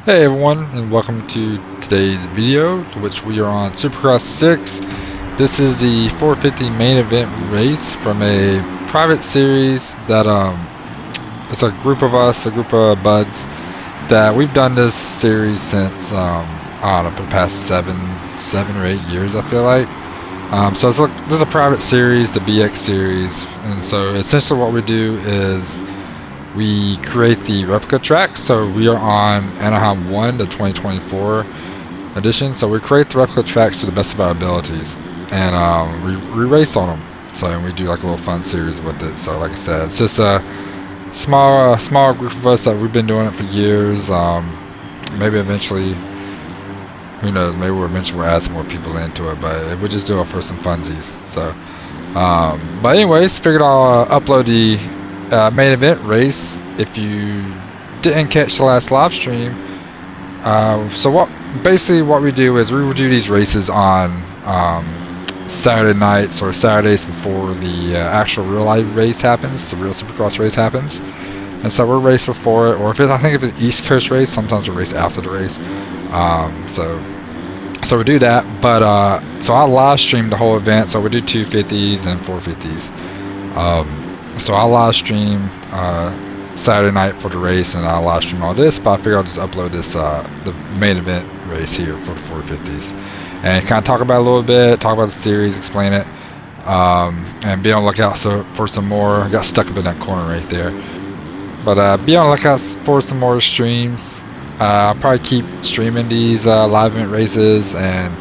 Hey everyone, and welcome to today's video, to which we are on Supercross 6. This is the 450 main event race from a private series that it's a group of us, a group of buds that we've done this series since I don't know, for the past seven or 8 years, I feel like. So this is a private series, the BX series, and so essentially what we do is we create the replica track. So we are on Anaheim 1, the 2024 edition. So we create the replica tracks to the best of our abilities, and we race on them. So and we do like a little fun series with it. So like I said, it's just a small group of us that we've been doing it for years. Maybe eventually, who knows? Maybe we'll add some more people into it, but we'll just do it for some funsies. So, but anyways, figured I'll upload the main event race if you didn't catch the last live stream. So what we do is we will do these races on Saturday nights or Saturdays before the actual real life race happens, the real Supercross race happens. And so we'll race before it, or I think if it's East Coast race, sometimes we'll race after the race. So we do that, but so I live stream the whole event. So we do 250s and 450s. So I'll live stream Saturday night for the race, and I'll live stream all this, but I figure I'll just upload this the main event race here for the 450s and kind of talk about it a little bit, talk about the series, explain it, and be on the lookout for some more. I got stuck up in that corner right there, but be on the lookout for some more streams. I'll probably keep streaming these live event races, and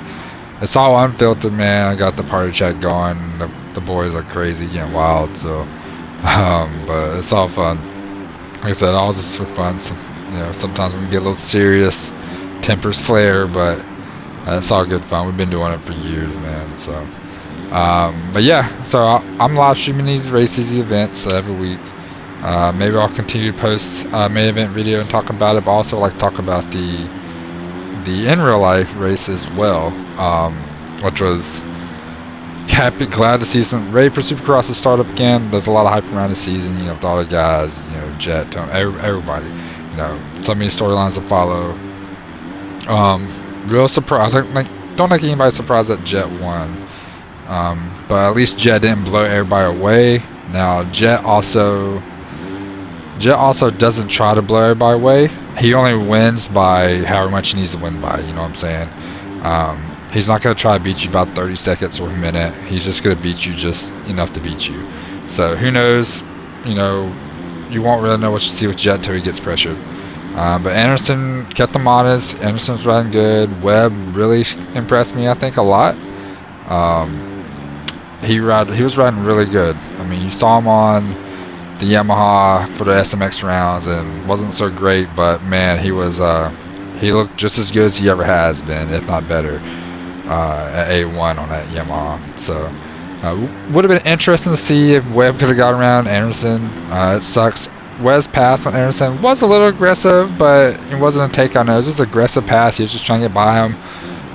it's all unfiltered, man. I got the party chat going. The boys are crazy, getting wild, so but it's all fun. Like I said, all just for fun. So, sometimes we can get a little serious, tempers flare, but it's all good fun. We've been doing it for years, man. So, but yeah, so I'm live streaming these races, these events every week. Maybe I'll continue to post main event video and talk about it, but also like talk about the in real life race as well, which was glad to see some ready for Supercross to start up again. There's a lot of hype around the season, with all the guys, Jet, Tony, everybody, so many storylines to follow. Real surprise, don't think anybody's surprised that Jet won, but at least Jet didn't blow everybody away. Now Jet also doesn't try to blow everybody away. He only wins by however much he needs to win by, you know what I'm saying? He's not going to try to beat you about 30 seconds or a minute. He's just going to beat you just enough to beat you. So who knows, you won't really know what you see with Jet until he gets pressured. But Anderson kept him honest. Anderson's riding good. Webb really impressed me, I think, a lot. He was riding really good. I mean, you saw him on the Yamaha for the SMX rounds and wasn't so great, but man, he looked just as good as he ever has been, if not better, at A1 on that Yamaha. So would have been interesting to see if Webb could have got around Anderson. It sucks. Webb's pass on Anderson was a little aggressive, but it wasn't a takeout. It was just an aggressive pass. He was just trying to get by him.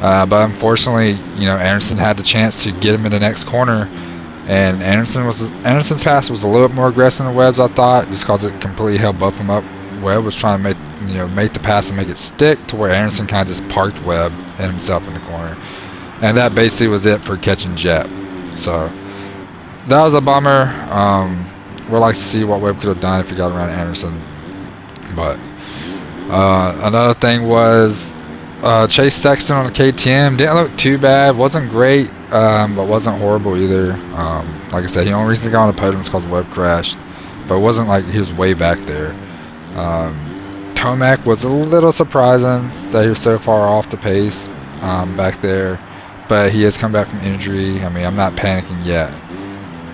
But unfortunately, Anderson had the chance to get him in the next corner, and Anderson's pass was a little bit more aggressive than Webb's, I thought, just because it completely held both of them up. Webb was trying to make the pass and make it stick, to where Anderson kind of just parked Webb and himself in the corner, and that basically was it for catching Jet. So that was a bummer. We'd like to see what Webb could have done if he got around Anderson. But another thing was Chase Sexton on the KTM didn't look too bad. Wasn't great, but wasn't horrible either. Like I said, the only reason he got on the podium was because Webb crashed, but it wasn't like he was way back there. Tomac was a little surprising that he was so far off the pace back there, but he has come back from injury. I mean, I'm not panicking yet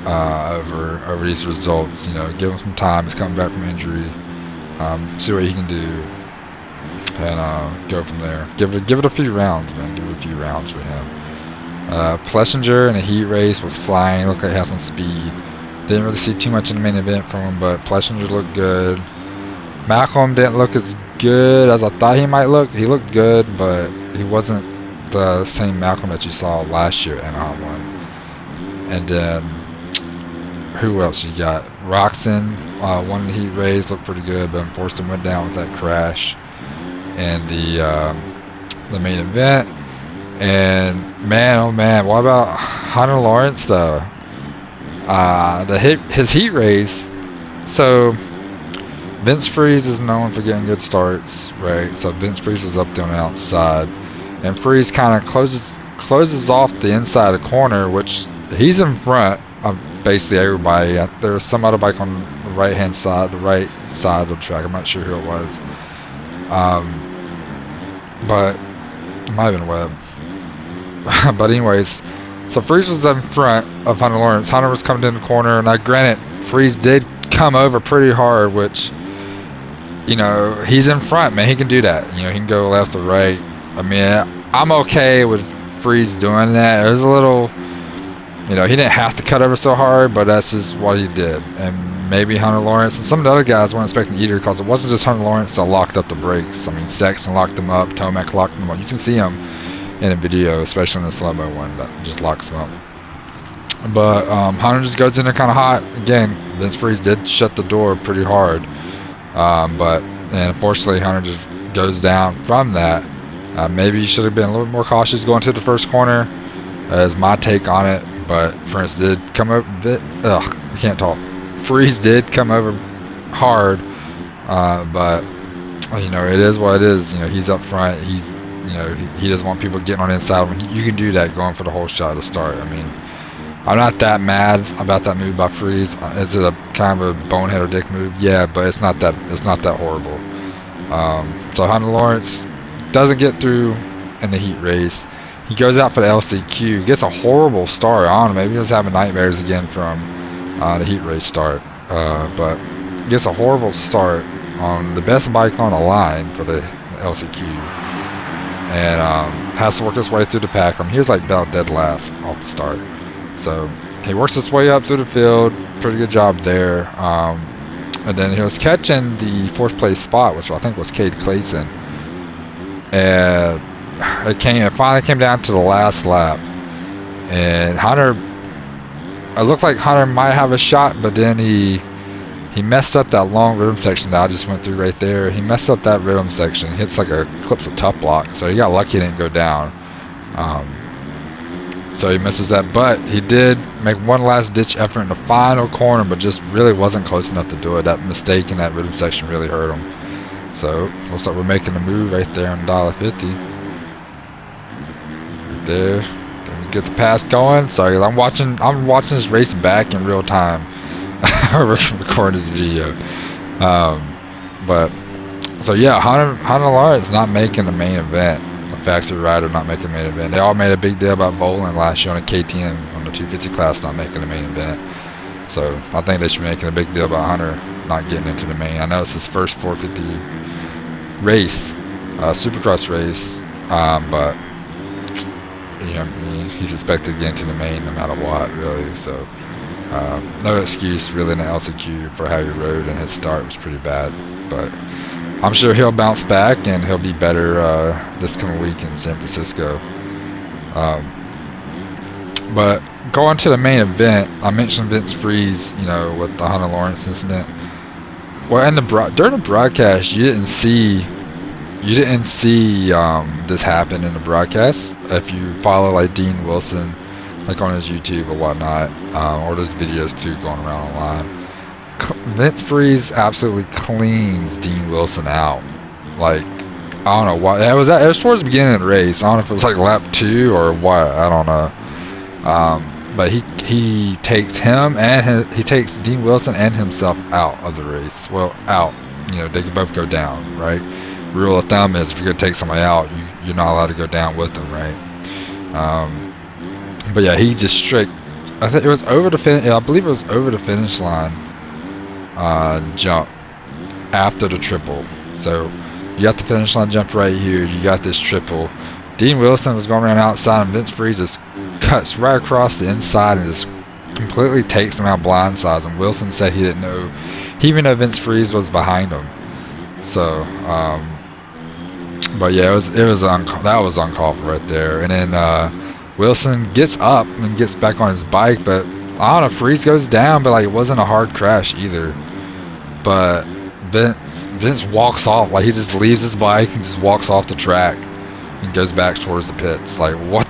over these results. Give him some time. He's coming back from injury. See what he can do, and go from there. Give it a few rounds, man. Give it a few rounds for him. Plessinger in a heat race was flying. Looked like he had some speed. Didn't really see too much in the main event from him, but Plessinger looked good. Malcolm didn't look as good as I thought he might look. He looked good, but he wasn't the same Malcolm that you saw last year at Anaheim 1. And then, who else you got? Roxon won the heat race, looked pretty good, but unfortunately went down with that crash. in the main event. And man, oh man, what about Hunter Lawrence though? His heat race. So Vince Friese is known for getting good starts, right? So Vince Friese was up there on the outside, and Friese kind of closes off the inside of the corner, which he's in front of basically everybody. There was some other bike on the right side of the track. I'm not sure who it was, but it might have been Webb. But anyways, so Friese was in front of Hunter Lawrence. Hunter was coming in the corner, and granted, Friese did come over pretty hard, which, you know, he's in front, man. He can do that. You know, he can go left or right. I mean, I'm okay with Friese doing that. It was a little, you know, he didn't have to cut over so hard, but that's just what he did. And maybe Hunter Lawrence and some of the other guys weren't expecting either, because it wasn't just Hunter Lawrence that locked up the brakes. I mean, Sexton locked them up, Tomac locked them up. You can see him in a video, especially in the slow-mo one, that just locks him up. But Hunter just goes in there kind of hot. Again, Vince Friese did shut the door pretty hard, but unfortunately Hunter just goes down from that. Maybe he should have been a little bit more cautious going to the first corner, is my take on it. But Friese did come over I can't talk. Friese did come over hard, but you know, it is what it is. You know, he's up front. You know, he doesn't want people getting on the inside of him. You can do that going for the whole shot to start. I mean, I'm not that mad about that move by Friese. Is it a kind of a bonehead or dick move? Yeah, but it's not that horrible. So Hunter Lawrence doesn't get through in the heat race. He goes out for the LCQ, gets a horrible start. I don't know, maybe he's having nightmares again from the heat race start. But gets a horrible start on the best bike on the line for the LCQ. And has to work his way through the pack. I mean, he was like about dead last off the start. So he works his way up through the field. Pretty good job there. And then he was catching the 4th place spot, which I think was Cade Clayson. And it finally came down to the last lap. And it looked like Hunter might have a shot, but then he messed up that long rhythm section that I just went through right there. He messed up that rhythm section. Hits like clips a tough block, so he got lucky he didn't go down. So he misses that, but he did make one last ditch effort in the final corner, but just really wasn't close enough to do it. That mistake in that rhythm section really hurt him. So looks like we're making a move right there on $1.50. Right there. Then we get the pass going. Sorry, I'm watching this race back in real time. We're recording this video, but so yeah, Hunter Lawrence not making the main event. The factory rider not making the main event. They all made a big deal about Volan last year on a KTM on the 250 class not making the main event. So I think they should be making a big deal about Hunter not getting into the main. I know it's his first 450 race, Supercross race, but you know, he's expected to get into the main no matter what, really. So. No excuse really in the LCQ for how he rode, and his start was pretty bad, but I'm sure he'll bounce back and he'll be better this coming week in San Francisco. But going to the main event, I mentioned Vince Friese, you know, with the Hunter Lawrence incident. Well, during the broadcast, you didn't see this happen in the broadcast. If you follow like Dean Wilson, like on his YouTube or whatnot, or those videos too going around online, Vince Friese absolutely cleans Dean Wilson out. Like, I don't know why. It was towards the beginning of the race. I don't know if it was like lap 2 or what. I don't know. But he takes he takes Dean Wilson and himself out of the race. Well, out. You know, they can both go down, right? Rule of thumb is if you're gonna take somebody out, you're not allowed to go down with them, right? But yeah, he just straight. I think it was over the finish. I believe it was over the finish line. Jump after the triple. So you got the finish line jump right here. You got this triple. Dean Wilson was going around outside, and Vince Friese just cuts right across the inside and just completely takes him out blindsides. And Wilson said he didn't know, he even though Vince Friese was behind him. So, but yeah, that was uncalled for right there. And then Wilson gets up and gets back on his bike, but I don't know, Friese goes down, but like it wasn't a hard crash either. But Vince walks off, like he just leaves his bike and just walks off the track and goes back towards the pits. Like what?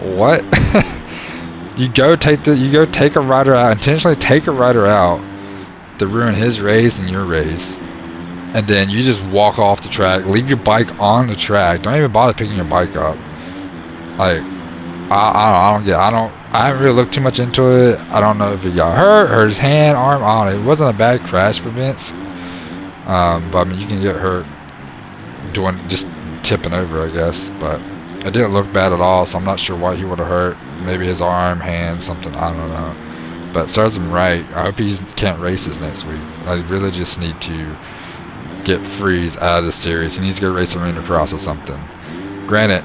What? You go take a rider out, intentionally take a rider out to ruin his race and your race, and then you just walk off the track, leave your bike on the track. Don't even bother picking your bike up. Like I haven't really looked too much into it. I don't know if he got hurt his hand, arm. I don't know. It wasn't a bad crash for Vince. But I mean, you can get hurt doing just tipping over, I guess. But it didn't look bad at all, so I'm not sure why he would have hurt. Maybe his arm, hand, something. I don't know. But serves him right. I hope he can't race this next week. I really just need to get Friese out of the series. He needs to go race Arena Cross or something. Granted,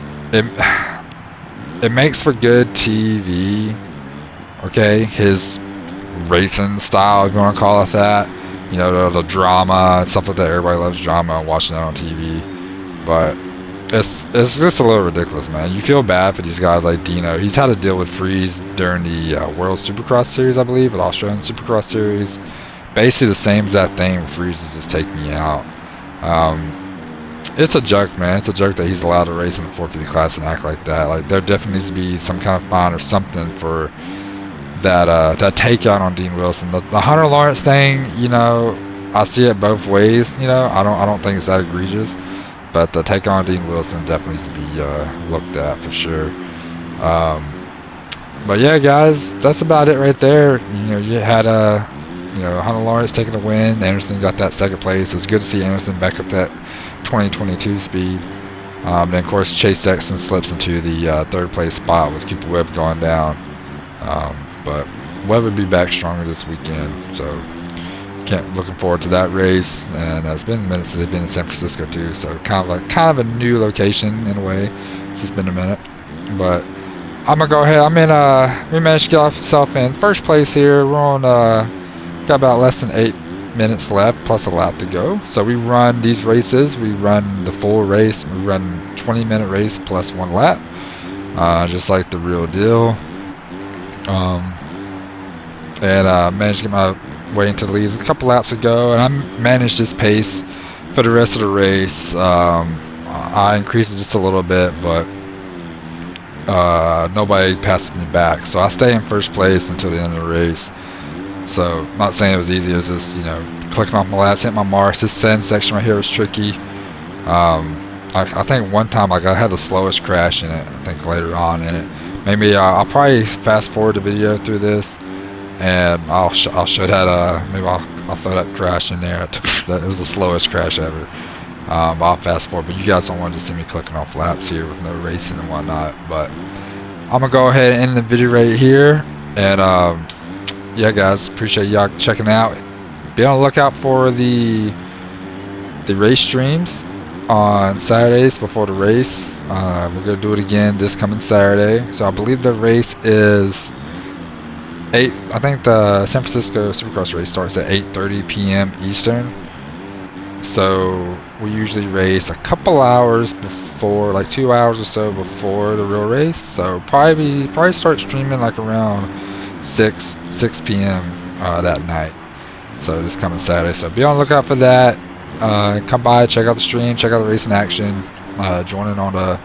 it makes for good TV. Okay, his racing style, if you want to call us that. You know, the drama, stuff like that. Everybody loves drama, watching that on TV. But it's just a little ridiculous, man. You feel bad for these guys like Dino. He's had to deal with Friese during the World Supercross Series, I believe, the Australian Supercross Series. Basically the same exact thing. Friese is just taking me out. It's a joke, man. It's a joke that he's allowed to race in the 450 class and act like that. Like there definitely needs to be some kind of fine or something for that takeout on Dean Wilson. The Hunter Lawrence thing, you know, I see it both ways. You know, I don't think it's that egregious. But the take on Dean Wilson definitely needs to be looked at for sure. But yeah, guys, that's about it right there. You know, you had Hunter Lawrence taking the win. Anderson got that second place. It's good to see Anderson back up that 2022 speed. Then of course Chase Sexton slips into the third place spot with Cooper Webb going down. But Webb would be back stronger this weekend. So looking forward to that race, and it's been minutes since they've been in San Francisco too, so kind of a new location in a way. It's just been a minute, but I'm gonna go ahead. We managed to get ourselves in first place here. We're on got about less than 8 minutes left plus a lap to go. So we run these races. We run the full race. We run 20-minute race plus 1 lap, just like the real deal. And managed to get my way into the lead a couple laps ago, and I managed this pace for the rest of the race. I increased it just a little bit, but nobody passes me back, so I stay in first place until the end of the race. So I'm not saying it was easy. It was just, you know, clicking off my laps, hit my marks. This send section right here was tricky. I think one time I had the slowest crash in it. I think later on in it. Maybe I'll probably fast forward the video through this, and I'll show that. Maybe I'll throw that crash in there. It was the slowest crash ever. I'll fast forward, but you guys don't want to see me clicking off laps here with no racing and whatnot. But I'm gonna go ahead and end the video right here, and yeah, guys, appreciate y'all checking out. Be on the lookout for the race streams on Saturdays before the race. We're gonna do it again this coming Saturday. So I believe the race is 8. I think the San Francisco Supercross race starts at 8:30 p.m. Eastern. So we usually race a couple hours before, like 2 hours or so before the real race. So probably start streaming like around 6 p.m. That night. So this coming Saturday. So be on the lookout for that. Come by, check out the stream, check out the racing action, join in on the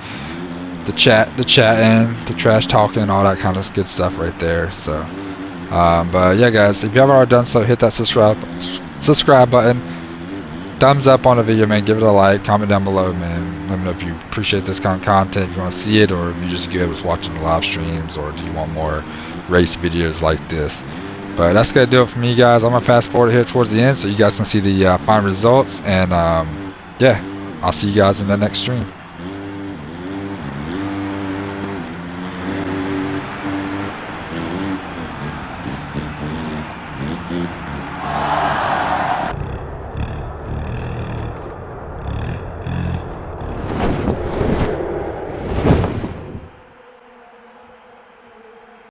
chatting, the trash talking, all that kind of good stuff right there. So, but yeah, guys, if you haven't already done so, hit that subscribe button, thumbs up on the video, man. Give it a like, comment down below, man. Let me know if you appreciate this kind of content, if you want to see it, or if you just good with watching the live streams, or do you want more race videos like this. But that's gonna do it for me, guys. I'm gonna fast forward here towards the end so you guys can see the final results, and yeah, I'll see you guys in the next stream.